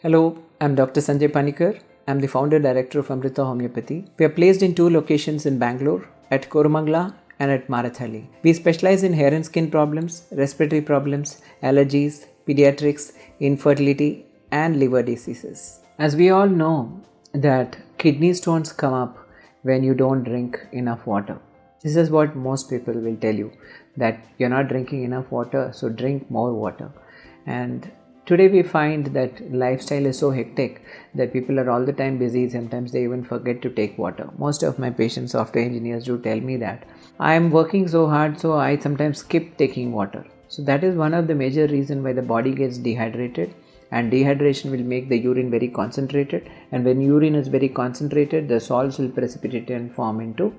Hello, I'm Dr. Sanjay Panikar. I'm the founder director of Amrita Homeopathy. We are placed in two locations in Bangalore, at Koromangala and at Marathali. We specialize in hair and skin problems, respiratory problems, allergies, pediatrics, infertility, and liver diseases. As we all know that kidney stones come up when you don't drink enough water. This is what most people will tell you, that you're not drinking enough water, so drink more water. And today we find that lifestyle is so hectic that people are all the time busy. Sometimes they even forget to take water. Most of my patients, software engineers, do tell me that I am working so hard, so I sometimes skip taking water. So that is one of the major reasons why the body gets dehydrated, and dehydration will make the urine very concentrated, and when urine is very concentrated, the salts will precipitate and form into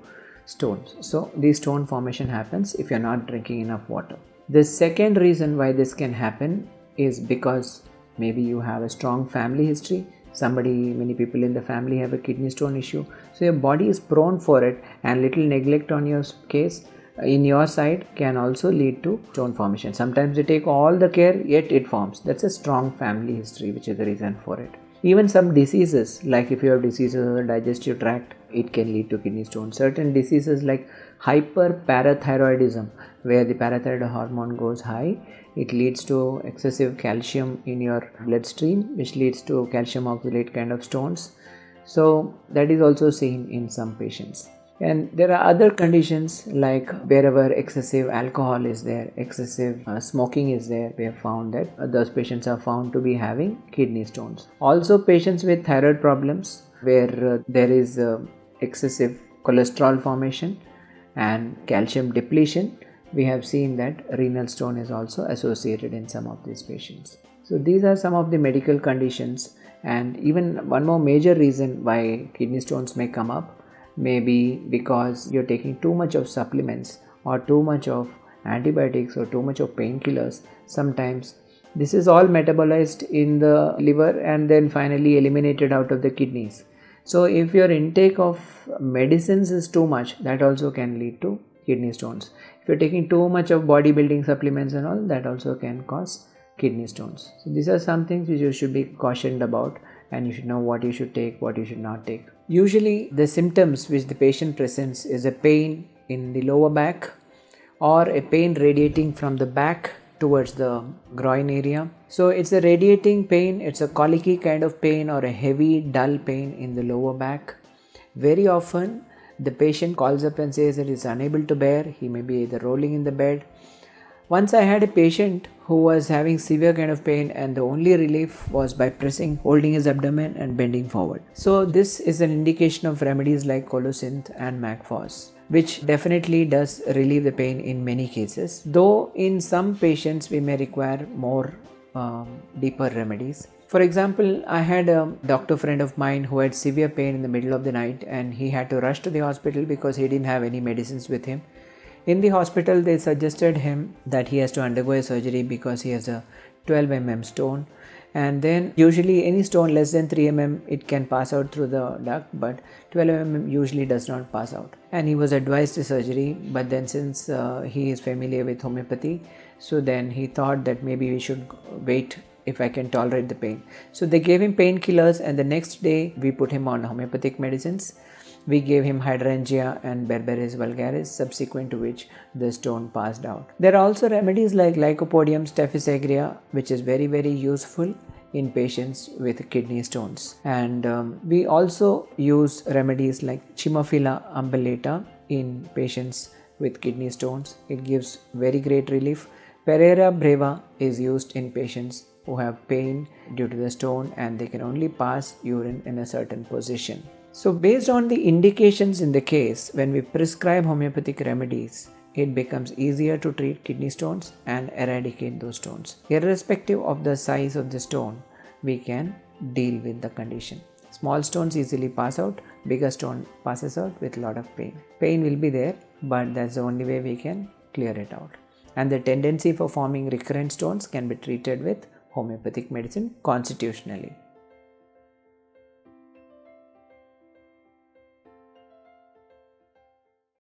stones. So the stone formation happens if you're not drinking enough water. The second reason why this can happen is because maybe you have a strong family history. Many people in the family have a kidney stone issue, so your body is prone for it, and little neglect on your case in your side can also lead to stone formation. Sometimes you take all the care, yet it forms. That's a strong family history, which is the reason for it. Even some diseases, like if you have diseases of the digestive tract, it can lead to kidney stones. Certain diseases like hyperparathyroidism, where the parathyroid hormone goes high, it leads to excessive calcium in your bloodstream, which leads to calcium oxalate kind of stones. So that is also seen in some patients. And there are other conditions like wherever excessive alcohol is there, excessive smoking is there, we have found that those patients are found to be having kidney stones. Also patients with thyroid problems where there is excessive cholesterol formation and calcium depletion, we have seen that renal stone is also associated in some of these patients. So these are some of the medical conditions. And even one more major reason why kidney stones may come up may be because you're taking too much of supplements or too much of antibiotics or too much of painkillers. Sometimes this is all metabolized in the liver and then finally eliminated out of the kidneys. So if your intake of medicines is too much, that also can lead to kidney stones. If you're taking too much of bodybuilding supplements and all, that also can cause kidney stones. So these are some things which you should be cautioned about, and you should know what you should take, what you should not take. Usually the symptoms which the patient presents is a pain in the lower back or a pain radiating from the back towards the groin area. So it's a radiating pain, it's a colicky kind of pain or a heavy dull pain in the lower back. Very often the patient calls up and says that he is unable to bear. He may be either rolling in the bed. Once I had a patient who was having severe kind of pain, and the only relief was by holding his abdomen and bending forward. So this is an indication of remedies like Colocynth and Macphos, which definitely does relieve the pain in many cases. Though in some patients we may require more deeper remedies. For example, I had a doctor friend of mine who had severe pain in the middle of the night, and he had to rush to the hospital because he didn't have any medicines with him. In the hospital, they suggested him that he has to undergo a surgery because he has a 12 mm stone, and then usually any stone less than 3 mm it can pass out through the duct, but 12 mm usually does not pass out, and he was advised a surgery. But then since he is familiar with homeopathy, so then he thought that maybe we should wait if I can tolerate the pain. So they gave him painkillers, and the next day we put him on homeopathic medicines. We gave him Hydrangea and Berberis vulgaris, subsequent to which the stone passed out. There are also remedies like Lycopodium staphysagra, which is very, very useful in patients with kidney stones. And we also use remedies like Chimaphila umbellata in patients with kidney stones. It gives very great relief. Pereira breva is used in patients who have pain due to the stone, and they can only pass urine in a certain position. So based on the indications in the case, when we prescribe homeopathic remedies, it becomes easier to treat kidney stones and eradicate those stones. Irrespective of the size of the stone, we can deal with the condition. Small stones easily pass out, bigger stone passes out with a lot of pain. Pain will be there, but that's the only way we can clear it out. And the tendency for forming recurrent stones can be treated with homeopathic medicine constitutionally.